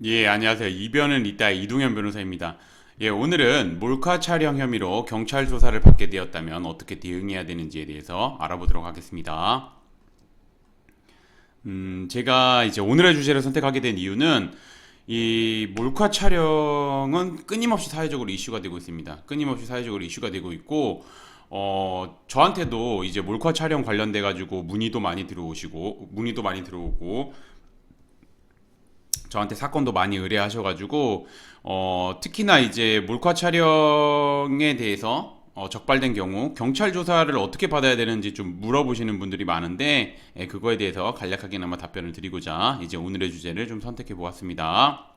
예, 안녕하세요. 이변은 있다 이동현 변호사입니다. 예, 오늘은 몰카 촬영 혐의로 경찰 조사를 받게 되었다면 어떻게 대응해야 되는지에 대해서 알아보도록 하겠습니다. 제가 이제 오늘의 주제를 선택하게 된 이유는 이 몰카 촬영은 끊임없이 사회적으로 이슈가 되고 있습니다. 끊임없이 사회적으로 이슈가 되고 있고, 저한테도 이제 몰카 촬영 관련돼 가지고 문의도 많이 들어오고, 저한테 사건도 많이 의뢰하셔가지고 특히나 이제 몰카 촬영에 대해서 적발된 경우 경찰 조사를 어떻게 받아야 되는지 좀 물어보시는 분들이 많은데 그거에 대해서 간략하게나마 답변을 드리고자 이제 오늘의 주제를 좀 선택해 보았습니다.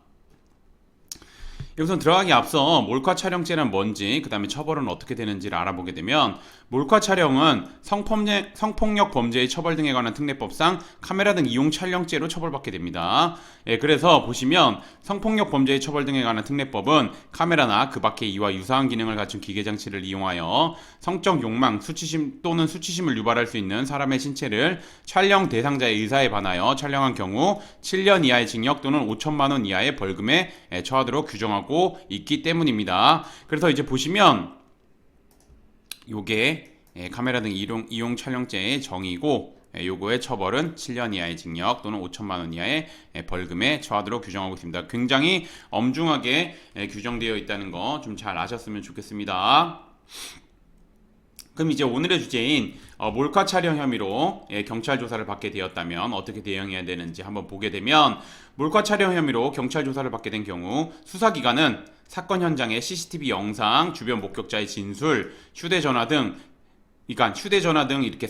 우선 들어가기 앞서 몰카 촬영죄는 뭔지, 그 다음에 처벌은 어떻게 되는지를 알아보게 되면, 몰카 촬영은 성폭력 범죄의 처벌 등에 관한 특례법상 카메라 등 이용 촬영죄로 처벌받게 됩니다. 예, 그래서 보시면 성폭력 범죄의 처벌 등에 관한 특례법은 카메라나 그 밖의 이와 유사한 기능을 갖춘 기계 장치를 이용하여 성적 욕망, 수치심 또는 수치심을 유발할 수 있는 사람의 신체를 촬영 대상자의 의사에 반하여 촬영한 경우 7년 이하의 징역 또는 5천만 원 이하의 벌금에 처하도록 규정하고 있기 때문입니다. 그래서 이제 보시면 요게 카메라 등 이용 촬영죄의 정의고, 요거의 처벌은 7년 이하의 징역 또는 5천만 원 이하의 벌금에 처하도록 규정하고 있습니다. 굉장히 엄중하게 규정되어 있다는 거 좀 잘 아셨으면 좋겠습니다. 그럼 이제 오늘의 주제인 몰카 촬영 혐의로 경찰 조사를 받게 되었다면 어떻게 대응해야 되는지 한번 보게 되면, 몰카 촬영 혐의로 경찰 조사를 받게 된 경우 수사기관은 사건 현장의 CCTV 영상, 주변 목격자의 진술, 휴대전화 등, 그러니까 휴대전화 등 이렇게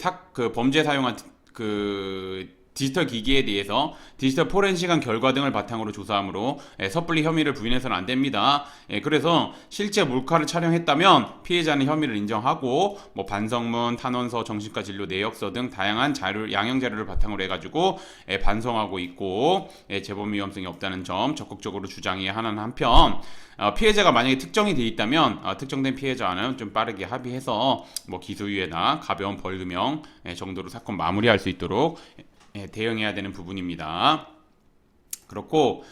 범죄 사용한 그 디지털 기기에 대해서 디지털 포렌식한 결과 등을 바탕으로 조사하므로 섣불리 혐의를 부인해서는 안 됩니다. 그래서 실제 몰카를 촬영했다면 피해자는 혐의를 인정하고 뭐 반성문, 탄원서, 정신과 진료 내역서 등 다양한 양형 자료를 바탕으로 해가지고 반성하고 있고 재범 위험성이 없다는 점 적극적으로 주장해야 하는 한편, 피해자가 만약에 특정이 돼 있다면 특정된 피해자는 좀 빠르게 합의해서 뭐 기소유예나 가벼운 벌금형 정도로 사건 마무리할 수 있도록 대응해야 되는 부분입니다. 그렇고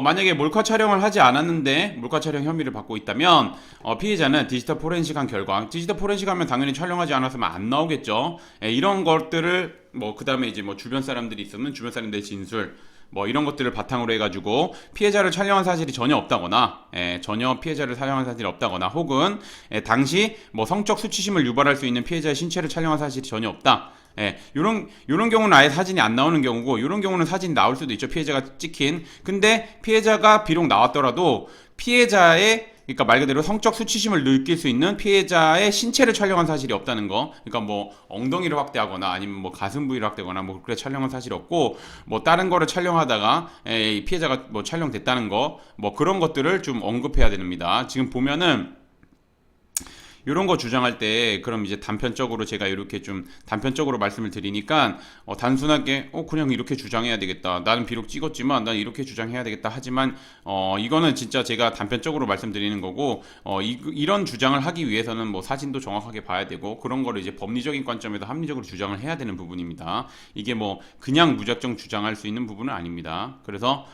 만약에 몰카 촬영을 하지 않았는데 몰카 촬영 혐의를 받고 있다면 피해자는 디지털 포렌식한 결과, 디지털 포렌식하면 당연히 촬영하지 않았으면 안 나오겠죠. 이런 것들을 뭐 그 다음에 이제 뭐 주변 사람들이 있으면 주변 사람들의 진술, 뭐 이런 것들을 바탕으로 해가지고 피해자를 촬영한 사실이 전혀 없다거나, 전혀 피해자를 촬영한 사실이 없다거나, 혹은 당시 뭐 성적 수치심을 유발할 수 있는 피해자의 신체를 촬영한 사실이 전혀 없다. 요런 경우는 아예 사진이 안 나오는 경우고, 요런 경우는 사진이 나올 수도 있죠. 피해자가 찍힌. 근데 피해자가 비록 나왔더라도 피해자의, 그러니까 말 그대로 성적 수치심을 느낄 수 있는 피해자의 신체를 촬영한 사실이 없다는 거. 그러니까 뭐 엉덩이를 확대하거나 아니면 뭐 가슴 부위를 확대하거나 뭐 그렇게 촬영한 사실이 없고, 뭐 다른 거를 촬영하다가 피해자가 뭐 촬영됐다는 거, 뭐 그런 것들을 좀 언급해야 됩니다. 지금 보면은 이런 거 주장할 때 그럼 이제 단편적으로 제가 이렇게 좀 단편적으로 말씀을 드리니까 단순하게 그냥 이렇게 주장해야 되겠다, 나는 비록 찍었지만 난 이렇게 주장해야 되겠다 하지만 이거는 진짜 제가 단편적으로 말씀드리는 거고, 이런 주장을 하기 위해서는 뭐 사진도 정확하게 봐야 되고 그런 거를 이제 법리적인 관점에서 합리적으로 주장을 해야 되는 부분입니다. 이게 뭐 그냥 무작정 주장할 수 있는 부분은 아닙니다. 그래서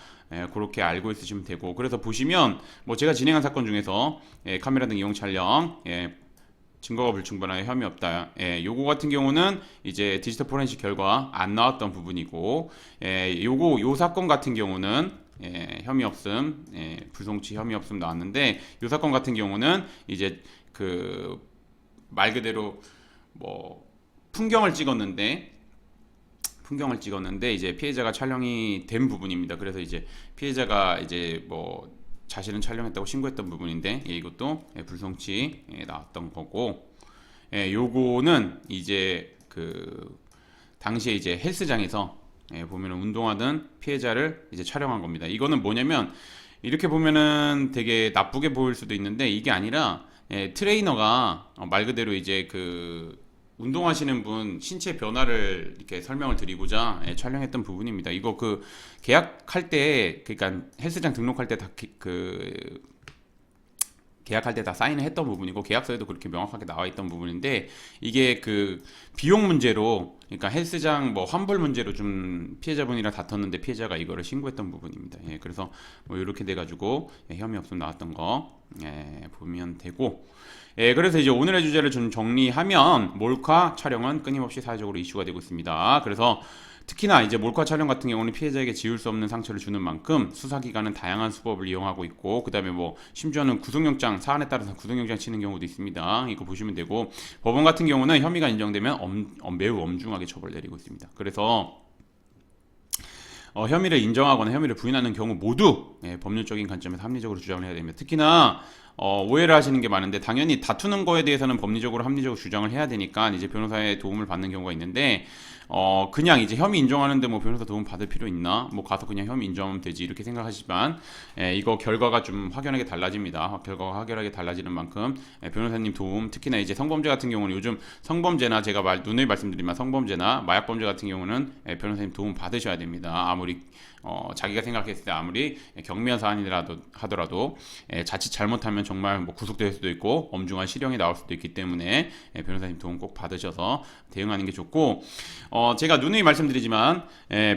그렇게 알고 있으시면 되고, 그래서 보시면 뭐 제가 진행한 사건 중에서 카메라 등 이용 촬영, 증거가 불충분하여 혐의 없다. 요거 같은 경우는 이제 디지털 포렌식 결과 안 나왔던 부분이고, 요 사건 같은 경우는 혐의 없음, 불송치 혐의 없음 나왔는데, 요 사건 같은 경우는 이제 그 말 그대로 뭐 풍경을 찍었는데 이제 피해자가 촬영이 된 부분입니다. 그래서 이제 피해자가 이제 뭐 자신은 촬영했다고 신고했던 부분인데, 이것도 불성치 나왔던 거고, 요거는 이제 그 당시에 이제 헬스장에서 보면은 운동하던 피해자를 이제 촬영한 겁니다. 이거는 뭐냐면, 이렇게 보면은 되게 나쁘게 보일 수도 있는데 이게 아니라 트레이너가 말 그대로 이제 그 운동하시는 분 신체 변화를 이렇게 설명을 드리고자 촬영했던 부분입니다. 이거 그 계약할 때, 그러니까 헬스장 등록할 때 다 그 계약할 때 다 사인을 했던 부분이고 계약서에도 그렇게 명확하게 나와 있던 부분인데 이게 그 비용 문제로 그러니까 헬스장 뭐 환불 문제로 좀 피해자분이랑 다퉜는데 피해자가 이거를 신고했던 부분입니다. 예, 그래서 뭐 이렇게 돼가지고 혐의 없음 나왔던 거 보면 되고 그래서 이제 오늘의 주제를 좀 정리하면 몰카 촬영은 끊임없이 사회적으로 이슈가 되고 있습니다. 그래서 특히나 이제 몰카 촬영 같은 경우는 피해자에게 지울 수 없는 상처를 주는 만큼 수사기관은 다양한 수법을 이용하고 있고 그다음에 뭐 심지어는 구속영장 사안에 따라서 구속영장 치는 경우도 있습니다. 이거 보시면 되고 법원 같은 경우는 혐의가 인정되면 매우 엄중하게 처벌 내리고 있습니다. 그래서 혐의를 인정하거나 혐의를 부인하는 경우 모두 법률적인 관점에서 합리적으로 주장을 해야 됩니다. 특히나 오해를 하시는 게 많은데 당연히 다투는 거에 대해서는 법리적으로 합리적으로 주장을 해야 되니까 이제 변호사의 도움을 받는 경우가 있는데 그냥 이제 혐의 인정하는데 뭐 변호사 도움 받을 필요 있나? 뭐 가서 그냥 혐의 인정하면 되지 이렇게 생각하시지만 이거 결과가 좀 확연하게 달라집니다. 결과가 확연하게 달라지는 만큼 변호사님 도움 특히나 이제 성범죄 같은 경우는 요즘 성범죄나 제가 누누이 말씀드리면 성범죄나 마약범죄 같은 경우는 변호사님 도움 받으셔야 됩니다. 아무리 자기가 생각했을 때 아무리 경미한 사안이라도 하더라도 자칫 잘못하면 정말 뭐 구속될 수도 있고 엄중한 실형이 나올 수도 있기 때문에 변호사님 도움 꼭 받으셔서 대응하는 게 좋고 제가 누누이 말씀드리지만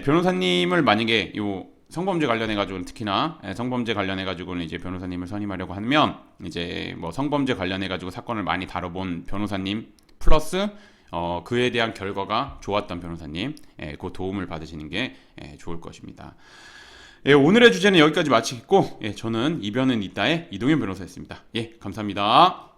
변호사님을 만약에 요 성범죄 관련해 가지고는 특히나 성범죄 관련해 가지고는 이제 변호사님을 선임하려고 하면 이제 뭐 성범죄 관련해 가지고 사건을 많이 다뤄본 변호사님 플러스 그에 대한 결과가 좋았던 변호사님 그 도움을 받으시는 게 좋을 것입니다. 오늘의 주제는 여기까지 마치겠고 저는 이변은 이따의 이동현 변호사였습니다. 감사합니다.